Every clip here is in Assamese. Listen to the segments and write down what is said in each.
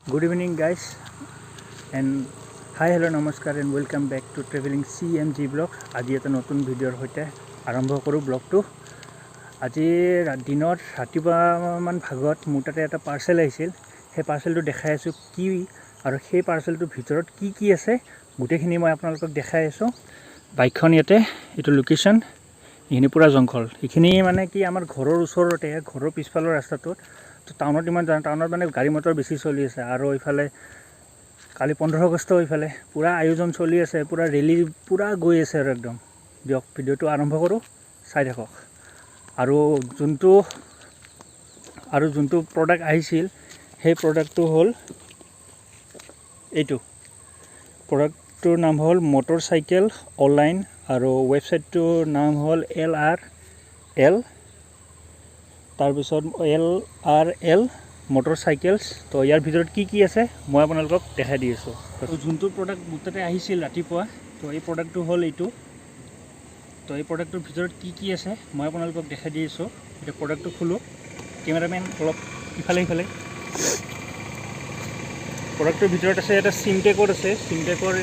Good evening, guys, and hi, hello, namaskar, and welcome back to traveling CMG blog. আজি এটা নতুন ভিডিঅ'ৰ সৈতে আৰম্ভ কৰোঁ ব্লগটো। আজি দিনৰ ৰাতিপুৱা মান ভাগত মোৰ তাতে এটা পাৰ্চেল আহিছিল। সেই পাৰ্চেলটো দেখাই আছোঁ কি আৰু সেই পাৰ্চেলটোৰ ভিতৰত কি আছে গোটেইখিনি মই আপোনালোকক দেখাই আছোঁ। বাইকখন ইয়াতে এইটো লোকেশ্যন এইখিনি পুৰা জংঘল। এইখিনি মানে কি আমাৰ ঘৰৰ ওচৰতে ঘৰৰ পিছফালৰ ৰাস্তাটোত তো টাউনত ইমান টাউনত মানে গাড়ী মটৰ বেছি চলি আছে আৰু এইফালে কালি 15 আগষ্ট এইফালে পুৰা আয়োজন চলি আছে, পুৰা ৰেলী পুৰা গৈ আছে আৰু একদম। দিয়ক ভিডিঅ'টো আৰম্ভ কৰোঁ, চাই থাকক। আৰু যোনটো প্ৰডাক্ট আহিছিল সেই প্ৰডাক্টটো হ'ল এইটো। প্ৰডাক্টটোৰ নাম হ'ল মটৰচাইকেল অনলাইন আৰু ৱেবছাইটটোৰ নাম হ'ল LRL, তাৰপিছত LRL মটৰচাইকেলছ। তো ইয়াৰ ভিতৰত কি আছে মই আপোনালোকক দেখাই দি আছোঁ। তো যোনটো প্ৰডাক্ট মোৰ তাতে আহিছিল ৰাতিপুৱা, তো এই প্ৰডাক্টটো হ'ল এইটো। তো এই প্ৰডাক্টটোৰ ভিতৰত কি আছে মই আপোনালোকক দেখাই দি আছোঁ। এতিয়া প্ৰডাক্টটো খোলোঁ, কেমেৰামেন অলপ ইফালে প্ৰডাক্টটোৰ ভিতৰত আছে এটা চিমটেকৰ আছে। চিমটেকৰ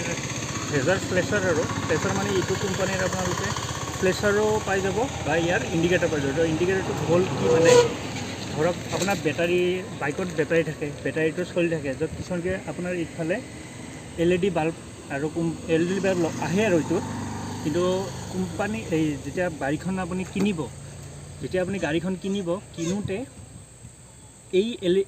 হেজাৰ ফ্লেচাৰ আৰু ফ্লেচাৰ মানে এইটো কোম্পানীৰ আপোনালোকে ফ্লেচাৰো পাই যাব বা ইয়াৰ ইণ্ডিকেটাৰ পাই যাব। ইণ্ডিকেটাৰটো হ'ল কি মানে ধৰক আপোনাৰ বাইকত বেটাৰী থাকে, বেটাৰীটো চলি থাকে, য'ত কিছুমানকৈ আপোনাৰ ইফালে LED বাল্ব আৰু LED বাল্ব আহে আৰু এইটো। কিন্তু কোম্পানী যেতিয়া গাড়ীখন আপুনি গাড়ীখন কিনোতে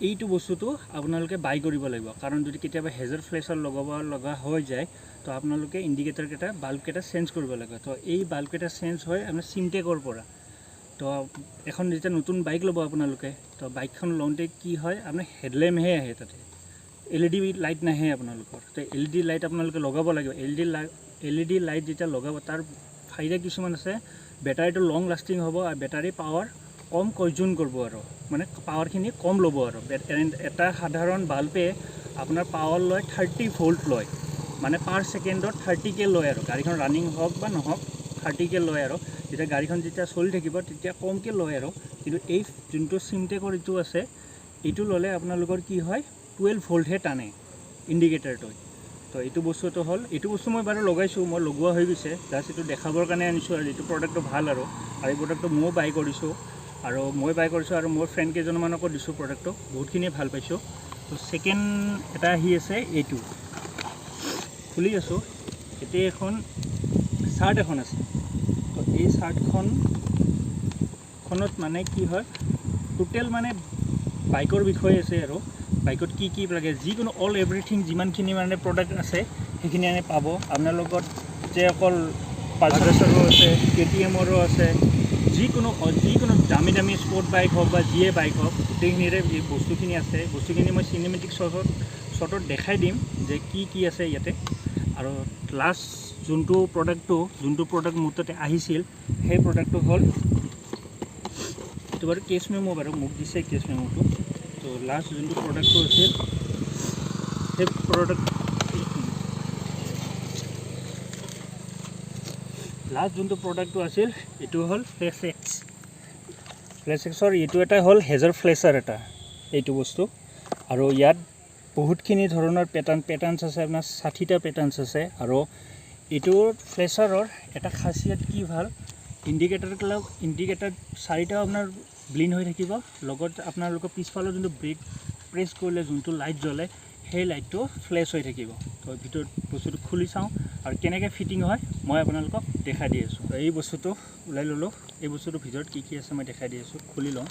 এইটো বস্তুটো আপোনালোকে বাই কৰিব লাগিব। কাৰণ যদি কেতিয়াবা হেজাৰ ফ্লেচাৰ লগাব লগা হৈ যায় তো আপোনালোকে ইণ্ডিকেটাৰকেইটা বাল্বকেইটা চেঞ্জ কৰিব লাগে। তো এই বাল্বকেইটা চেঞ্জ হয় আপোনাৰ চিমটেকৰ পৰা। তো এখন যেতিয়া নতুন বাইক ল'ব আপোনালোকে, তো বাইকখন লওঁতে কি হয় আপোনাৰ হেডলেম্পহে আহে, তাতে LED লাইট নাহে আপোনালোকৰ। তো LED লাইট আপোনালোকে লগাব লাগিব। LED লাইট যেতিয়া লগাব তাৰ ফাইদা কিছুমান আছে। বেটাৰীটো লং লাষ্টিং হ'ব আৰু বেটাৰী পাৱাৰ কম কনজিউম কৰিব আৰু মানে পাৱাৰখিনি কম ল'ব আৰু। এটা সাধাৰণ বাল্বে আপোনাৰ পাৱাৰ লয় 30 ভোল্ট লয়, মানে পাৰ ছেকেণ্ডত 30K লয় আৰু। গাড়ীখন ৰানিং হওক বা নহওক 30K লয় আৰু। যেতিয়া গাড়ীখন চলি থাকিব তেতিয়া কমকৈ লয় আৰু। কিন্তু এই যোনটো চিমটেকৰ এইটো আছে, এইটো ল'লে আপোনালোকৰ কি হয় 12 ভোল্টহে টানে ইণ্ডিকেটাৰটো। তো এইটো বস্তুটো হ'ল, এইটো বস্তু মই বাৰু লগাইছোঁ, মই লগোৱা হৈ গৈছে, জাষ্ট এইটো দেখাবৰ কাৰণে আনিছোঁ। আৰু এইটো প্ৰডাক্টটো ভাল আৰু এই প্ৰডাক্টটো ময়ো বাই কৰিছোঁ আৰু মোৰ ফ্ৰেণ্ড কেইজনমানকো দিছোঁ। প্ৰডাক্টটো বহুতখিনিয়ে ভাল পাইছোঁ। তো ছেকেণ্ড এটা আহি আছে, এইটো খুলি আছোঁ। এতিয়া এখন চাৰ্ট এখন আছে। তো এই চাৰ্টখনত মানে কি হয় টোটেল মানে বাইকৰ বিষয়ে আছে আৰু বাইকত কি লাগে যিকোনো এভৰিথিং যিমানখিনি মানে প্ৰডাক্ট আছে সেইখিনি আমি পাব। আপোনাৰ লগত যে অকল পালচাৰৰো আছে, KTMৰো আছে, যিকোনো দামী স্পৰ্ট বাইক হওক বা যিয়ে বাইক হওক গোটেইখিনিৰে এই বস্তুখিনি আছে। বস্তুখিনি মই চিনেমেটিক শ্বটত দেখাই দিম যে কি আছে ইয়াতে। আৰু লাষ্ট যোনটো প্ৰডাক্ট মোৰ তাতে আহিছিল সেই প্ৰডাক্টটো হ'ল এইটো বাৰু কেছ মেমো, বাৰু মোক দিছে কেছ মেমোটো। তো লাষ্ট যোনটো প্ৰডাক্টটো আছিল সেই প্ৰডাক্টটো আছিল এইটো হ'ল FLASHXৰ এইটো এটা হ'ল হেজাৰ ফ্লেচাৰ এটা এইটো বস্তু। আৰু ইয়াত বহুতখিনি ধৰণৰ পেটাৰ্ণছ আছে, আপোনাৰ 60টা পেটাৰ্ণছ আছে। আৰু এইটোৰ ফ্লেচাৰৰ এটা খাচিয়ত কি ভাল, ইণ্ডিকেটাৰ 4টা আপোনাৰ ব্লিন হৈ থাকিব, লগত আপোনালোকৰ পিছফালৰ যোনটো ব্ৰেক প্ৰেছ কৰিলে যোনটো লাইট জ্বলে সেই লাইটটো ফ্লেছ হৈ থাকিব। তো ভিতৰত বস্তুটো খুলি চাওঁ আৰু কেনেকৈ ফিটিং হয় মই আপোনালোকক দেখাই দি আছোঁ। এই বস্তুটো ওলাই ল'লোঁ, এই বস্তুটোৰ ভিতৰত কি আছে মই দেখাই দি আছোঁ। খুলি লওঁ।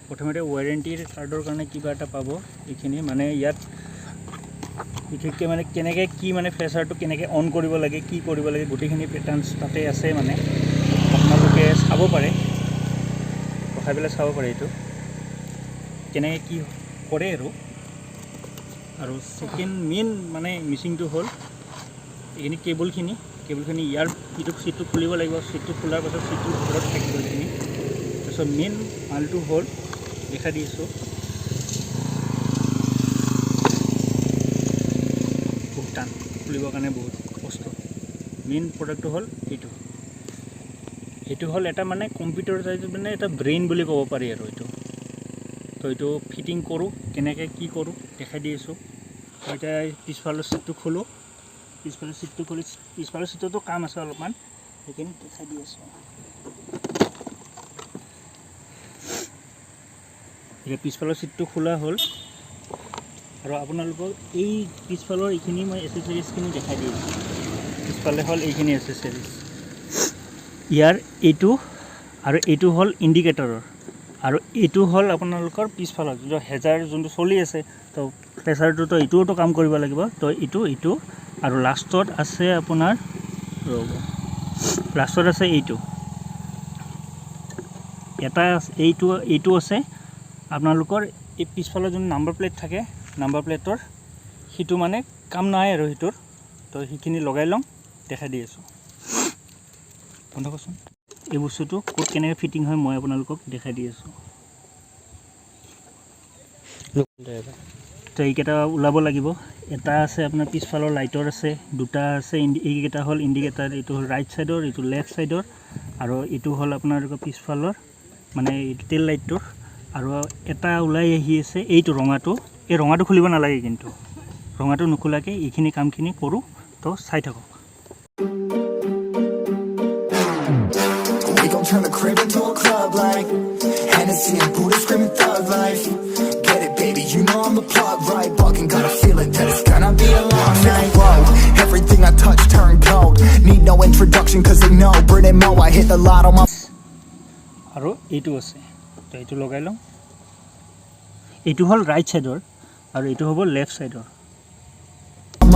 প্ৰথমতে ৱাৰেণ্টিৰ কাৰ্ডৰ কাৰণে কিবা এটা পাব। এইখিনি মানে ইয়াত বিশেষকৈ মানে কেনেকৈ ফ্লেচাৰটো কেনেকৈ অন কৰিব লাগে, কি কৰিব লাগে, গোটেইখিনি পেটাৰ্ণছ তাতে আছে। মানে আপোনালোকে চাব পাৰে, ৰখাই পেলাই চাব পাৰে এইটো কেনেকৈ কি কৰে আৰু ছেকেণ্ড মেইন মানে মিচিংটো হ'ল এইখিনি কেবলখিনি ইয়াৰ চিটটো খুলিব লাগিব। চিটটো খোলাৰ পাছত চিটটোৰ ভিতৰত থাকিব এইখিনি। তাৰপিছত মেইন মালটো হ'ল দেখাই দি আছোঁ, বহুত টান খুলিবৰ কাৰণে, বহুত কষ্ট। মেইন প্ৰডাক্টটো হ'ল এইটো হ'ল এটা মানে কম্পিউটাৰ মানে এটা ব্ৰেইন বুলি ক'ব পাৰি আৰু এইটো। তো এইটো ফিটিং কৰোঁ, কেনেকৈ কি কৰোঁ দেখাই দি আছোঁ। তো এতিয়া পিছফালৰ চিটটো খোলোঁ, পিছফালৰ চিটটো খুলি পিছফালৰ চিটতো কাম আছে অলপমান, সেইখিনি দেখাই দি আছোঁ। এতিয়া পিছফালৰ চিটটো খোলা হ'ল আৰু আপোনালোকক এই পিছফালৰ এইখিনি মই এচেচৰিজখিনি দেখাই দি আছোঁ। পিছফালে হ'ল এইখিনি এচেচৰিজ, ইয়াৰ এইটো আৰু এইটো হ'ল ইণ্ডিকেটৰৰ, আৰু এইটো হ'ল আপোনালোকৰ পিছফালৰ যোনটো হেজাৰ যোনটো চলি আছে। তো প্ৰেছাৰটোতো এইটোওতো কাম কৰিব লাগিব। তো এইটো আৰু লাষ্টত আছে আপোনাৰ লাষ্টত আছে এইটো এটা, এইটো আছে আপোনালোকৰ এই পিছফালৰ যোন নাম্বাৰ প্লেট থাকে, নাম্বাৰ প্লেটৰ সেইটো মানে কাম নাই আৰু সেইটোৰ। তো সেইখিনি লগাই লওঁ, দেখাই দি আছোঁ। বন্ধ কৰচোন। এই বস্তুটো ক'ত কেনেকৈ ফিটিং হয় মই আপোনালোকক দেখাই দি আছোঁ। তো এইকেইটা ওলাব লাগিব। এটা আছে আপোনাৰ পিছফালৰ লাইটৰ আছে, দুটা আছে, এইকেইটা হ'ল ইণ্ডিকেটাৰ। এইটো হ'ল ৰাইট ছাইডৰ, এইটো লেফ্ট ছাইডৰ, আৰু এইটো হ'ল আপোনালোকৰ পিছফালৰ মানে টেইল লাইটটোৰ। আৰু এটা ওলাই আহি আছে এইটো ৰঙাটো, এই ৰঙাটো খুলিব নালাগে, কিন্তু ৰঙাটো নোখোলাকৈ এইখিনি কামখিনি কৰোঁ। তো চাই থাকক। We gon' turn the crib into a club like Hennessy and Buddha screaming thug life. Get it, baby, you know I'm the plug, right? Fucking got a feeling that it's gonna be a long night. Whoa, everything I touch turn cold. Need no introduction cause they know Brit and Mo, I hit the lot on my. আৰু এইটো আছে, তো এইটো লগাই লওঁ। এইটো হ'ল ৰাইট ছাইডৰ আৰু এইটো হ'ব লেফ্ট ছাইডৰ।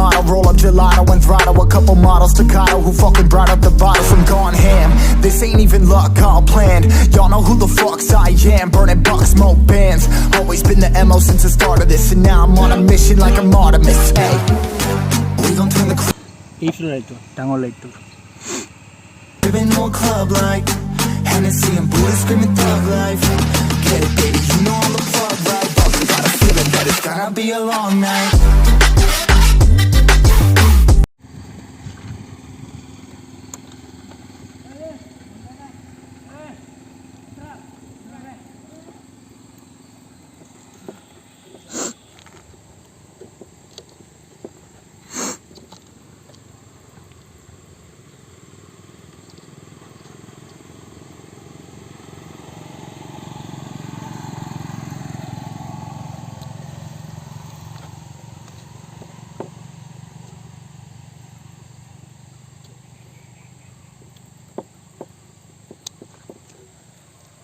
Model, roll up gelato and throttle a couple models staccato who fucking brought up the bottles from gone ham. This ain't even luck, all planned. Y'all know who the fucks I am. Burning bucks, smoke bands. Always been the MO since the start of this, and now I'm on a mission like I'm Artemis. Hey, we gon' turn the এইটো লাইটটো ডাঙৰ লাইটটো crib into a club like Hennessy and Buddha screaming thug life. Get it, baby, you know I'm the plug, right? Fucking got a feeling that it's gonna be a long night.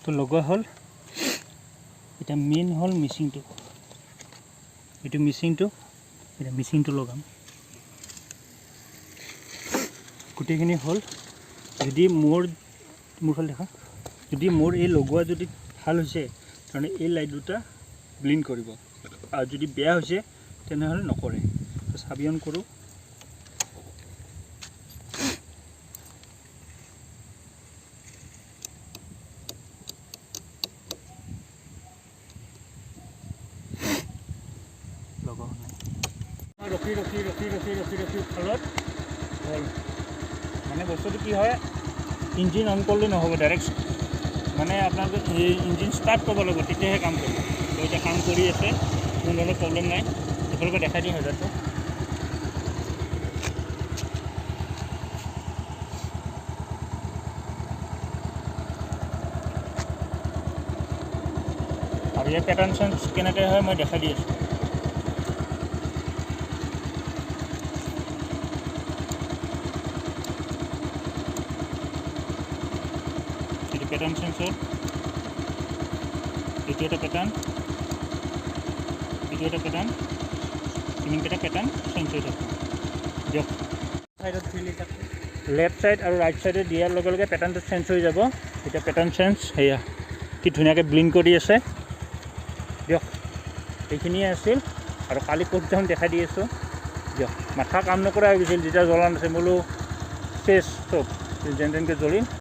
তো লগোৱা হ'ল। এতিয়া মেইন হ'ল মিচিংটো, এইটো মিচিংটো, এতিয়া মিচিংটো লগাম। গোটেইখিনি হ'ল। যদি মোৰ ফালে দেখা, যদি মোৰ এই লগোৱা যদি ভাল হৈছে তেনেহ'লে এই লাইট দুটা ব্লিংক কৰিব, আৰু যদি বেয়া হৈছে তেনেহ'লে নকৰে। তো চাবি অন কৰোঁ। ৰখি ফলত হ'ল মানে বস্তুটো কি হয়, ইঞ্জিন অন কৰিলে নহ'ব, ডাইৰেক্ট মানে আপোনালোকে এই ইঞ্জিন ষ্টাৰ্ট কৰিব লাগিব, তেতিয়াহে কাম কৰিব। তো এতিয়া কাম কৰি আছে, কোনো ধৰণৰ প্ৰব্লেম নাই। আপোনালোকে দেখাই দিম হাজাৰটো। আৰু ইয়াৰ পেটাৰ্ণ চেঞ্জ কেনেকৈ হয় মই দেখাই দি আছোঁ। পেটাৰ্ণ চেঞ্জ হ'ল, এইটো এটা পেটাৰ্ণ, এইটো এটা পেটাৰ্ণ, ইমানকেইটা পেটাৰ্ণ চেঞ্জ হৈ থাকে। দিয়ক ছাইডত লেফ্ট ছাইড আৰু ৰাইট ছাইডে দিয়াৰ লগে লগে পেটাৰ্ণটো চেঞ্জ হৈ যাব। এতিয়া পেটাৰ্ণ চেঞ্জ, সেয়া কি ধুনীয়াকৈ ব্লিংক কৰি আছে। দিয়ক, এইখিনিয়ে আছিল আৰু কালি ক'ত দেখাই দি আছোঁ। দিয়ক, মাথা কাম নকৰা হৈ গৈছিল যেতিয়া জ্বলা নাছিল, বোলো চেচ চব যেন তেনেকৈ জ্বলিল।